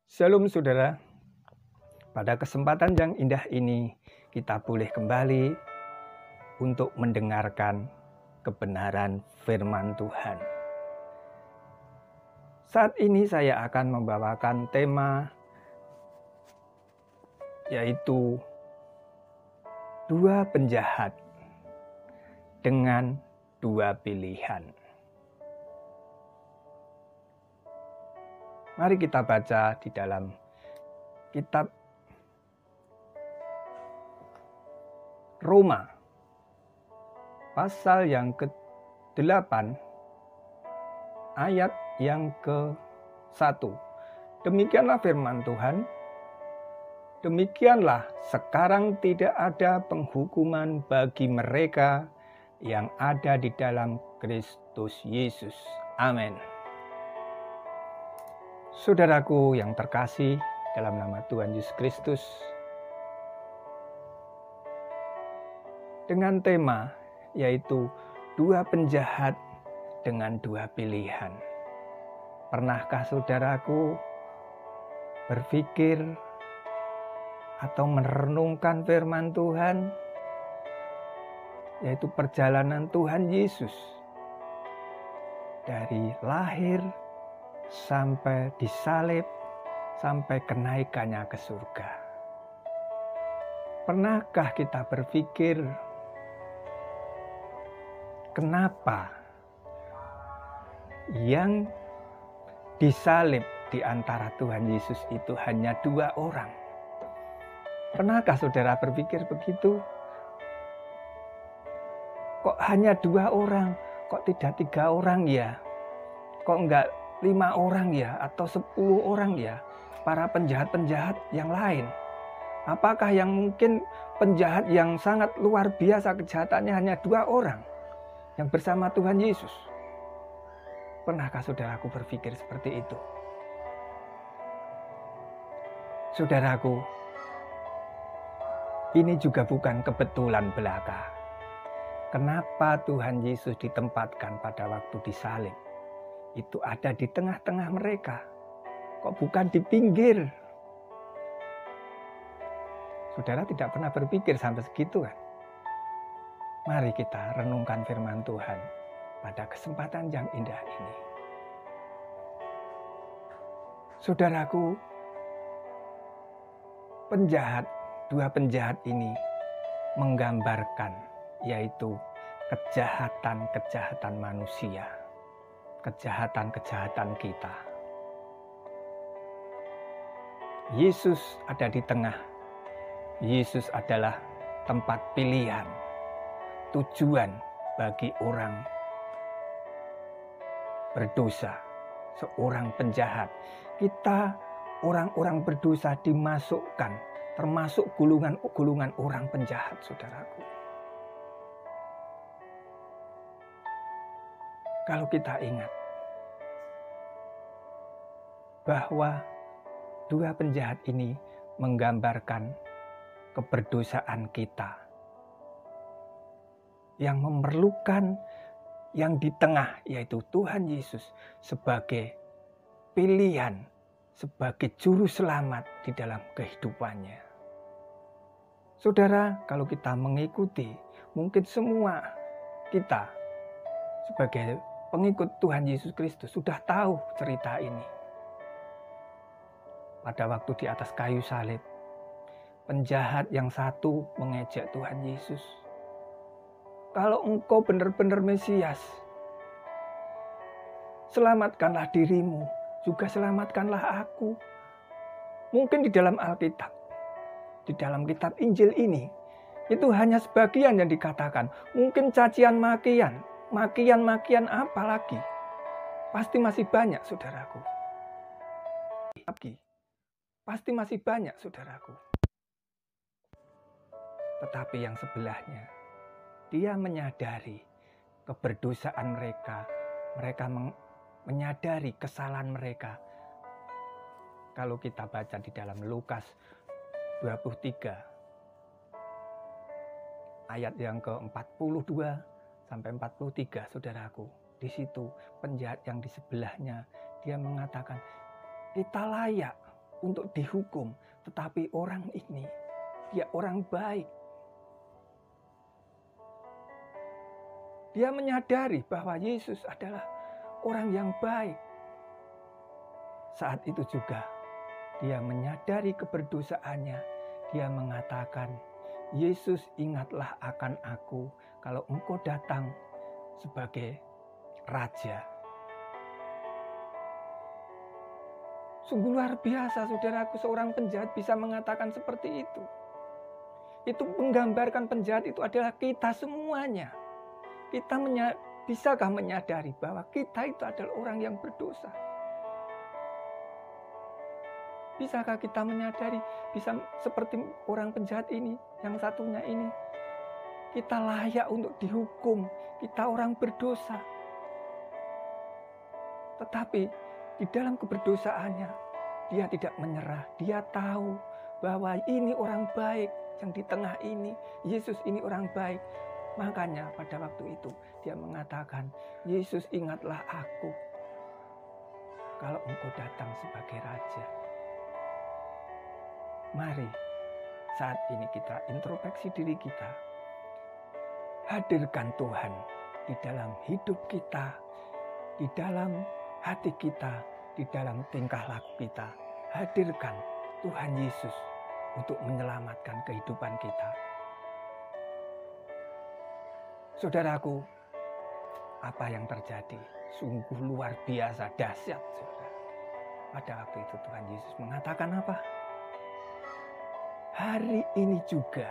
Shalom saudara, pada kesempatan yang indah ini kita boleh kembali untuk mendengarkan kebenaran firman Tuhan. Saat ini saya akan membawakan tema yaitu dua penjahat dengan dua pilihan. Mari kita baca di dalam kitab Roma pasal yang ke-8 ayat yang ke-1. Demikianlah firman Tuhan, demikianlah sekarang tidak ada penghukuman bagi mereka yang ada di dalam Kristus Yesus. Amin. Saudaraku yang terkasih dalam nama Tuhan Yesus Kristus, dengan tema yaitu dua penjahat dengan dua pilihan. Pernahkah saudaraku berpikir atau merenungkan firman Tuhan, yaitu perjalanan Tuhan Yesus dari lahir sampai disalib, sampai kenaikannya ke surga. Pernahkah kita berpikir kenapa yang disalib di antara Tuhan Yesus itu hanya dua orang? Pernahkah saudara berpikir begitu? Kok hanya dua orang? Kok tidak 3 orang ya? Kok enggak 5 orang ya? Atau 10 orang ya? Para penjahat-penjahat yang lain. Apakah yang mungkin penjahat yang sangat luar biasa kejahatannya hanya 2 orang yang bersama Tuhan Yesus? Pernahkah saudaraku berpikir seperti itu? Saudaraku, ini juga bukan kebetulan belaka. Kenapa Tuhan Yesus ditempatkan pada waktu disalib? Itu ada di tengah-tengah mereka. Kok bukan di pinggir? Saudara tidak pernah berpikir sampai segitu kan? Mari kita renungkan firman Tuhan pada kesempatan yang indah ini. Saudaraku, dua penjahat ini menggambarkan yaitu kejahatan-kejahatan manusia. Kejahatan-kejahatan kita. Yesus ada di tengah. Yesus adalah tempat pilihan, tujuan bagi orang berdosa, seorang penjahat. Kita orang-orang berdosa dimasukkan, termasuk gulungan-gulungan orang penjahat, saudaraku. Kalau kita ingat bahwa dua penjahat ini menggambarkan keberdosaan kita yang memerlukan yang di tengah, yaitu Tuhan Yesus sebagai pilihan, sebagai juru selamat di dalam kehidupannya. Saudara, kalau kita mengikuti, mungkin semua kita sebagai pengikut Tuhan Yesus Kristus sudah tahu cerita ini. Pada waktu di atas kayu salib, penjahat yang satu mengejek Tuhan Yesus. Kalau engkau benar-benar Mesias, selamatkanlah dirimu, juga selamatkanlah aku. Mungkin di dalam Alkitab, di dalam kitab Injil ini, itu hanya sebagian yang dikatakan. Mungkin cacian makian. Makian-makian apa lagi? Pasti masih banyak, saudaraku. Pasti masih banyak, saudaraku. Tetapi yang sebelahnya, dia menyadari keberdosaan mereka. Mereka menyadari kesalahan mereka. Kalau kita baca di dalam Lukas 23, ayat yang ke-42, sampai 43, saudaraku. Di situ penjahat yang di sebelahnya, dia mengatakan, kita layak untuk dihukum. Tetapi orang ini, dia orang baik. Dia menyadari bahwa Yesus adalah orang yang baik. Saat itu juga dia menyadari keberdosaannya. Dia mengatakan, Yesus, ingatlah akan aku kalau engkau datang sebagai Raja. Sungguh luar biasa, saudaraku, seorang penjahat bisa mengatakan seperti itu. Itu menggambarkan penjahat itu adalah kita semuanya. Kita bisakah menyadari bahwa kita itu adalah orang yang berdosa? Bisakah kita menyadari, bisa seperti orang penjahat ini, yang satunya ini? Kita layak untuk dihukum, kita orang berdosa. Tetapi di dalam keberdosaannya, dia tidak menyerah. Dia tahu bahwa ini orang baik, yang di tengah ini, Yesus ini orang baik. Makanya pada waktu itu dia mengatakan, Yesus, ingatlah aku kalau engkau datang sebagai Raja. Mari saat ini kita introspeksi diri kita. Hadirkan Tuhan di dalam hidup kita, di dalam hati kita, di dalam tingkah laku kita. Hadirkan Tuhan Yesus untuk menyelamatkan kehidupan kita. Saudaraku, apa yang terjadi sungguh luar biasa, dahsyat, saudara. Pada waktu itu Tuhan Yesus mengatakan apa? Hari ini juga,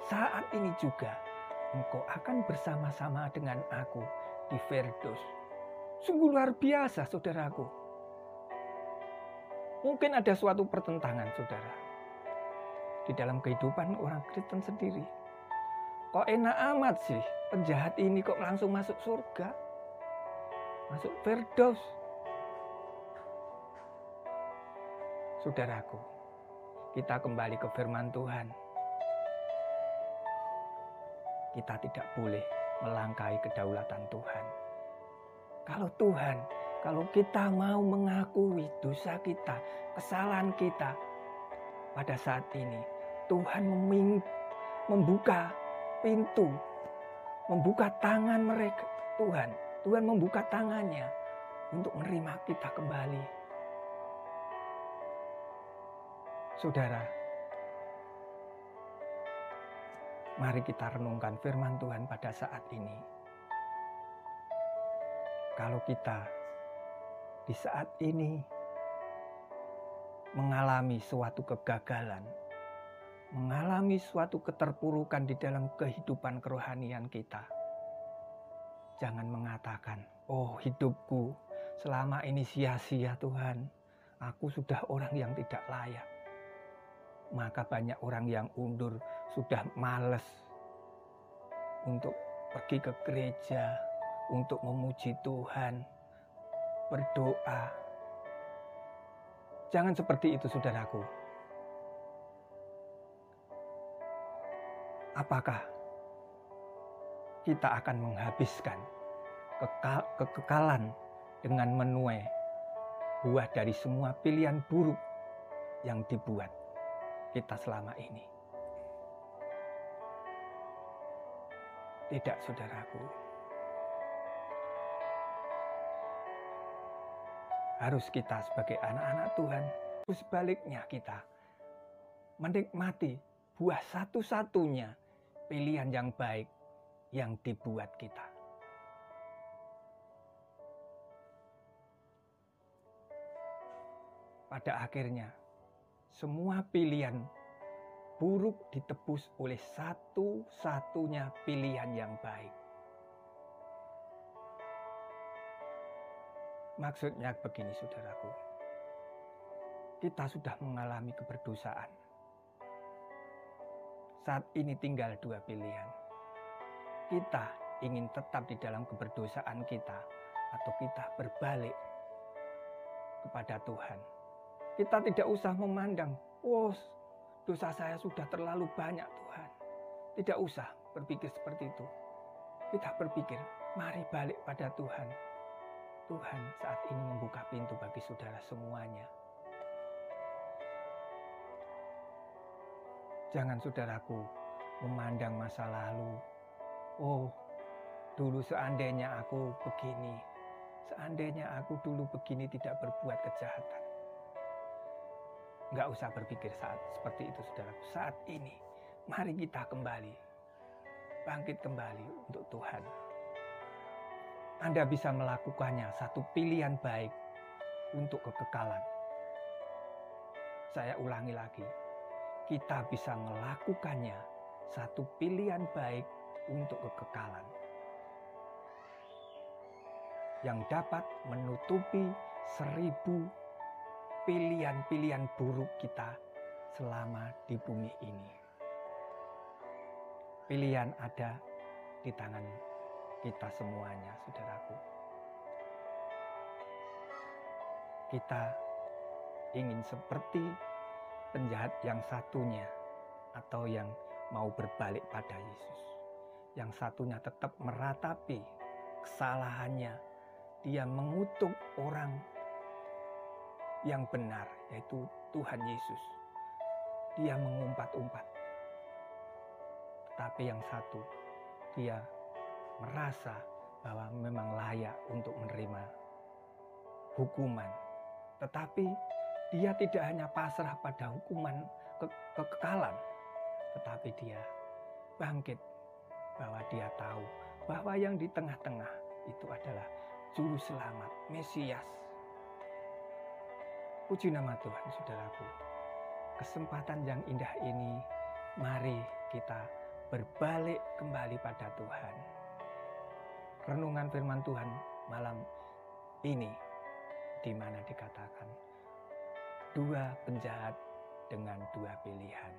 saat ini juga, engkau akan bersama-sama dengan aku di Firdaus. Sungguh luar biasa, saudaraku. Mungkin ada suatu pertentangan, saudara, di dalam kehidupan orang Kristen sendiri. Kok enak amat sih, penjahat ini kok langsung masuk surga, masuk Firdaus. Saudaraku, kita kembali ke firman Tuhan. Kita tidak boleh melangkahi kedaulatan Tuhan. Kalau kita mau mengakui dosa kita, kesalahan kita, pada saat ini Tuhan membuka pintu, membuka tangan mereka. Tuhan membuka tangannya untuk menerima kita kembali. Saudara, mari kita renungkan firman Tuhan pada saat ini. Kalau kita di saat ini mengalami suatu kegagalan, mengalami suatu keterpurukan di dalam kehidupan kerohanian kita, jangan mengatakan, oh hidupku selama ini sia-sia Tuhan, aku sudah orang yang tidak layak. Maka banyak orang yang undur, sudah malas untuk pergi ke gereja, untuk memuji Tuhan, berdoa. Jangan seperti itu, saudaraku. Apakah kita akan menghabiskan kekekalan dengan menuai buah dari semua pilihan buruk yang dibuat kita selama ini? Tidak, saudaraku. Harus kita sebagai anak-anak Tuhan, sebaliknya kita menikmati buah satu-satunya pilihan yang baik yang dibuat kita. Pada akhirnya, semua pilihan buruk ditebus oleh satu-satunya pilihan yang baik. Maksudnya begini, saudaraku. Kita sudah mengalami keberdosaan. Saat ini tinggal dua pilihan. Kita ingin tetap di dalam keberdosaan kita, atau kita berbalik kepada Tuhan. Kita tidak usah memandang, oh dosa saya sudah terlalu banyak Tuhan. Tidak usah berpikir seperti itu. Kita berpikir, mari balik pada Tuhan. Tuhan saat ini membuka pintu bagi saudara semuanya. Jangan saudaraku memandang masa lalu. Oh, dulu seandainya aku begini. Seandainya aku dulu begini tidak berbuat kejahatan. Nggak usah berpikir saat seperti itu saudaraku. Saat ini, mari kita kembali. Bangkit kembali untuk Tuhan. Anda bisa melakukannya satu pilihan baik untuk kekekalan. Saya ulangi lagi. Kita bisa melakukannya satu pilihan baik untuk kekekalan yang dapat menutupi 1000 pilihan-pilihan buruk kita selama di bumi ini. Pilihan ada di tangan kita semuanya, saudaraku. Kita ingin seperti penjahat yang satunya atau yang mau berbalik pada Yesus. Yang satunya tetap meratapi kesalahannya. Dia mengutuk orang yang benar, yaitu Tuhan Yesus. Dia mengumpat-umpat. Tetapi yang satu, dia merasa bahwa memang layak untuk menerima hukuman. Tetapi dia tidak hanya pasrah pada hukuman kekekalan, tetapi dia bangkit bahwa dia tahu bahwa yang di tengah-tengah itu adalah Juru Selamat, Mesias. Puji nama Tuhan, saudaraku. Kesempatan yang indah ini, mari kita berbalik kembali pada Tuhan. Renungan firman Tuhan malam ini, di mana dikatakan, 2 penjahat dengan 2 pilihan.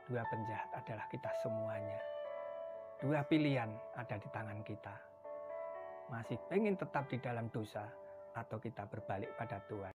2 penjahat adalah kita semuanya. 2 pilihan ada di tangan kita. Masih pengen tetap di dalam dosa atau kita berbalik pada Tuhan.